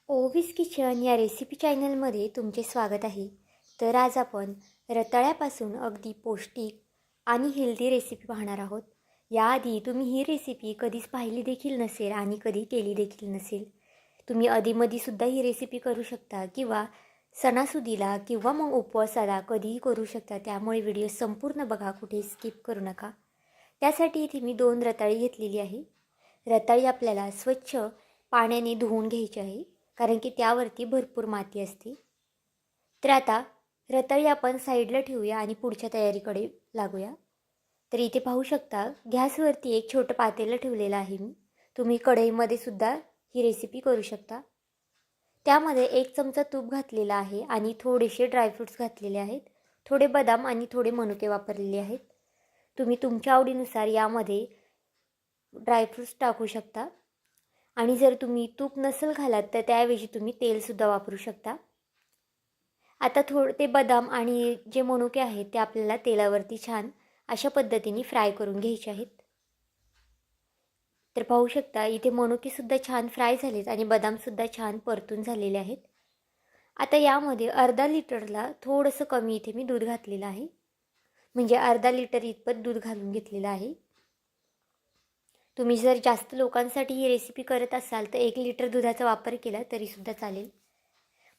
ओवीस kitchen या recipe चॅनलमध्ये तुमचे स्वागत आहे. तर आज आपण रताळ्यापासून अगदी पौष्टिक आणि हेल्दी रेसिपी पाहणार आहोत. याआधी तुम्ही ही रेसिपी कधीच पाहिली देखील नसेल आणि कधी केली देखील नसेल. तुम्ही अधीमधीसुद्धा ही रेसिपी करू शकता किंवा सणासुदीला किंवा मग उपवासाला कधीही करू शकता. त्यामुळे व्हिडिओ संपूर्ण बघा, कुठे स्किप करू नका. त्यासाठी इथे मी 2 रताळी घेतलेली आहे. रताळी आपल्याला स्वच्छ पाण्याने धुवून घ्यायची आहे, कारण की त्यावरती भरपूर माती असते. तर आता रताळी आपण साईडला ठेवूया आणि पुढच्या तयारीकडे लागूया. तर इथे पाहू शकता, गॅसवरती एक छोटं पातेलं ठेवलेलं आहे मी. तुम्ही कढईमध्ये सुद्धा ही रेसिपी करू शकता. त्यामध्ये 1 चमचा तूप घातलेला आहे आणि थोडेसे ड्रायफ्रूट्स घातलेले आहेत. थोडे बदाम आणि थोडे मनुके वापरलेले आहेत. तुम्ही तुमच्या आवडीनुसार यामध्ये ड्रायफ्रूट्स टाकू शकता. आणि जर तुम्ही तूप नसेल घालत तर त्याऐवजी तुम्ही तेलसुद्धा वापरू शकता. आता ते बदाम आणि जे मनुके आहेत ते आपल्याला तेलावरती छान अशा पद्धतीने फ्राय करून घ्यायचे आहेत. तर पाहू शकता, इथे मनुकेसुद्धा छान फ्राय झालेत आणि बदामसुद्धा छान परतून झालेले आहेत. आता यामध्ये अर्धा लिटरला थोडंसं कमी इथे मी दूध घातलेलं आहे. म्हणजे अर्धा लिटर इतपत दूध घालून घेतलेलं आहे. तुम्ही जर जास्त लोकांसाठी ही रेसिपी करत असाल तर 1 लिटर दुधाचा वापर केला तरीसुद्धा चालेल.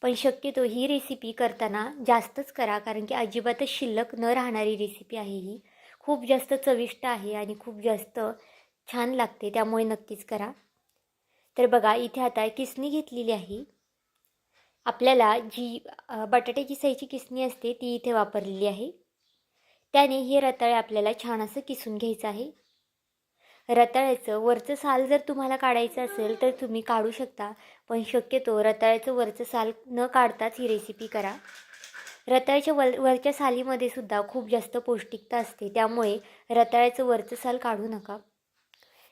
पण शक्यतो ही रेसिपी करताना जास्तच करा, कारण की अजिबातच शिल्लक न राहणारी रेसिपी आहे ही. खूप जास्त चविष्ट आहे आणि खूप जास्त छान लागते, त्यामुळे नक्कीच करा. तर बघा, इथे आता किसणी घेतलेली आहे. आपल्याला जी बटाटे किसायची किसणी असते ती इथे वापरलेली आहे. त्याने हे रताळे आपल्याला छान असं किसून घ्यायचं आहे. रताळ्याचं वरचं साल जर तुम्हाला काढायचं असेल तर तुम्ही काढू शकता, पण शक्यतो रताळ्याचं वरचं साल न काढताच ही रेसिपी करा. रताळ्याच्या वरच्या सालीमध्ये सुद्धा खूप जास्त पौष्टिकता असते, त्यामुळे रताळ्याचं वरचं साल काढू नका.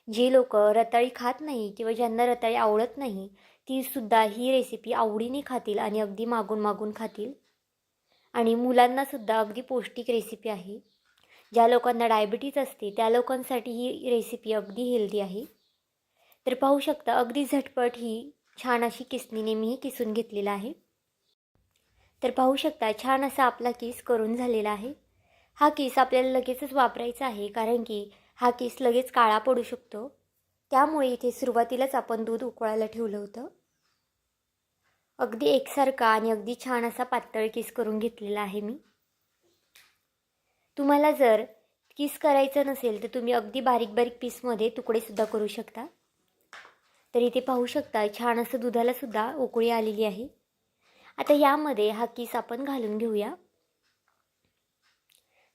जी लोक रताळी खात नाही किंवा ज्यांना रताळी आवडत नाही तीसुद्धा ही रेसिपी आवडीने खातील आणि अगदी मागून मागून खातील. आणि मुलांनासुद्धा अगदी पौष्टिक रेसिपी आहे. ज्या लोकांना डायबिटीज असते त्या लोकांसाठी ही रेसिपी अगदी हेल्दी आहे. तर पाहू शकता, अगदी झटपट ही छान अशी किसणीने मी किसून घेतलेला आहे. तर पाहू शकता, छान असा आपला किस करून झालेला आहे. हा किस आपल्याला लगेचच वापरायचा आहे, कारण की हा किस लगेच काळा पडू शकतो. त्यामुळे इथे सुरुवातीलाच आपण दूध उकळायला ठेवलं होतं. अगदी एकसारखा आणि अगदी छान असा पातळ किस करून घेतलेला आहे मी. तुम्हाला जर किस करायचं नसेल तर तुम्ही अगदी बारीक बारीक पीसमध्ये तुकडेसुद्धा करू शकता. तर इथे पाहू शकता, छान असं दुधालासुद्धा उकळी आलेली आहे. आता यामध्ये हा किस आपण घालून घेऊया.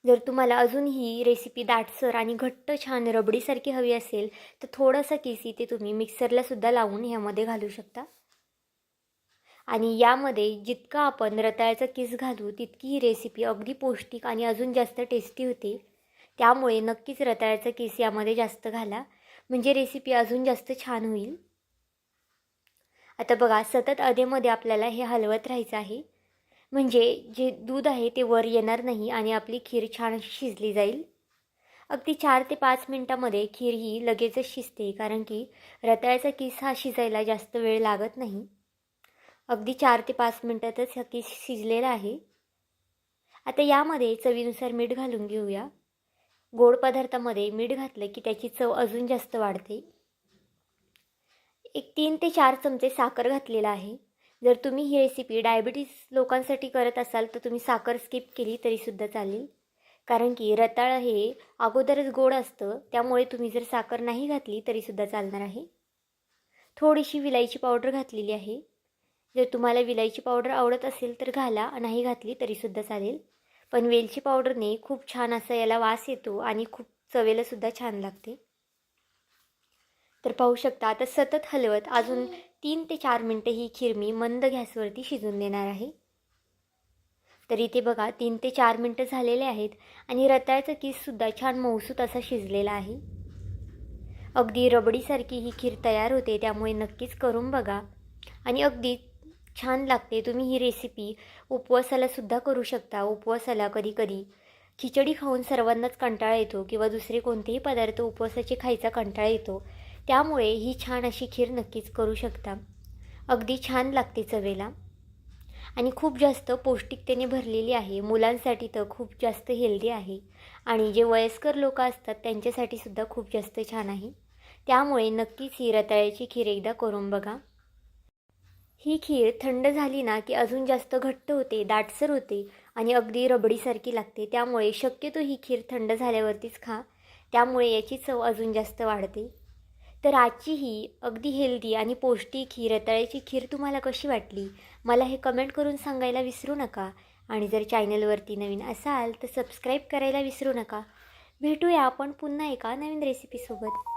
जर तुम्हाला अजून ही रेसिपी दाटसर आणि घट्ट छान रबडीसारखी हवी असेल तर थोडासा किस इथे तुम्ही मिक्सरलासुद्धा लावून ह्यामध्ये घालू शकता. आणि यामध्ये जितका आपण रताळ्याचा किस घालू तितकी ही रेसिपी अगदी पौष्टिक आणि अजून जास्त टेस्टी होते. त्यामुळे नक्कीच रताळ्याचा किस यामध्ये जास्त घाला, म्हणजे रेसिपी अजून जास्त छान होईल. आता बघा, सतत अधेमध्ये आपल्याला हे हलवत राहायचं आहे, म्हणजे जे दूध आहे ते वर येणार नाही आणि आपली खीर छान अशी शिजली जाईल. अगदी 4 ते 5 मिनटामध्ये खीर ही लगेचच शिजते, कारण की रताळ्याचा किस हा शिजायला जास्त वेळ लागत नाही. अगदी 4 ते 5 मिनटातच हा किस शिजलेला आहे. आता यामध्ये चवीनुसार मीठ घालून घेऊया. गोड पदार्थामध्ये मीठ घातलं की त्याची चव अजून जास्त वाढते. एक 3 ते 4 चमचे साखर घातलेला आहे. जर तुम्ही ही रेसिपी डायबिटीज लोकांसाठी करत असाल तर तुम्ही साखर स्किप केली तरीसुद्धा चालेल, कारण की रताळं हे अगोदरच गोड असतं, त्यामुळे तुम्ही जर साखर नाही घातली तरीसुद्धा चालणार आहे. थोडीशी विलायची पावडर घातलेली आहे. जर तुम्हाला विलायची पावडर आवडत असेल तर घाला, नाही घातली तरीसुद्धा चालेल. पण वेलची पावडरने खूप छान असा याला वास येतो आणि खूप चवेलासुद्धा छान लागते. तर पाहू शकता, आता सतत हलवत अजून 3 ते 4 मिनटं ही खीर मी मंद गॅसवरती शिजून देणार आहे. तर इथे बघा, 3 ते 4 मिनटं झालेले आहेत आणि रताळ्याचा किससुद्धा छान मऊसूत असा शिजलेला आहे. अगदी रबडीसारखी ही खीर तयार होते, त्यामुळे नक्कीच करून बघा आणि अगदी छान लागते. तुम्ही ही रेसिपी उपवासालासुद्धा करू शकता. उपवासाला कधीकधी खिचडी खाऊन सर्वांनाच कंटाळा येतो किंवा दुसरे कोणतेही पदार्थ उपवासाचे खायचा कंटाळा येतो, त्यामुळे ही छान अशी खीर नक्कीच करू शकता. अगदी छान लागते चवेला आणि खूप जास्त पौष्टिकतेने भरलेली आहे. मुलांसाठी तर खूप जास्त हेल्दी आहे आणि जे वयस्कर लोक असतात त्यांच्यासाठी सुद्धा खूप जास्त छान आहे. त्यामुळे नक्कीच ही रताळ्याची खीर एकदा करून बघा. ही खीर थंड झाली ना की अजून जास्त घट्ट होते, दाटसर होते आणि अगदी रबडीसारखी लागते. त्यामुळे शक्यतो ही खीर थंड झाल्यावरतीच खा. त्यामुळे याची चव अजून जास्त वाढते. तर आजची ही अगदी हेल्दी आणि पौष्टिक ही रताळ्याची खीर तुम्हाला कशी वाटली मला हे कमेंट करून सांगायला विसरू नका. आणि जर चॅनलवरती नवीन असाल तर सबस्क्राईब करायला विसरू नका. भेटूया आपण पुन्हा एका नवीन रेसिपीसोबत.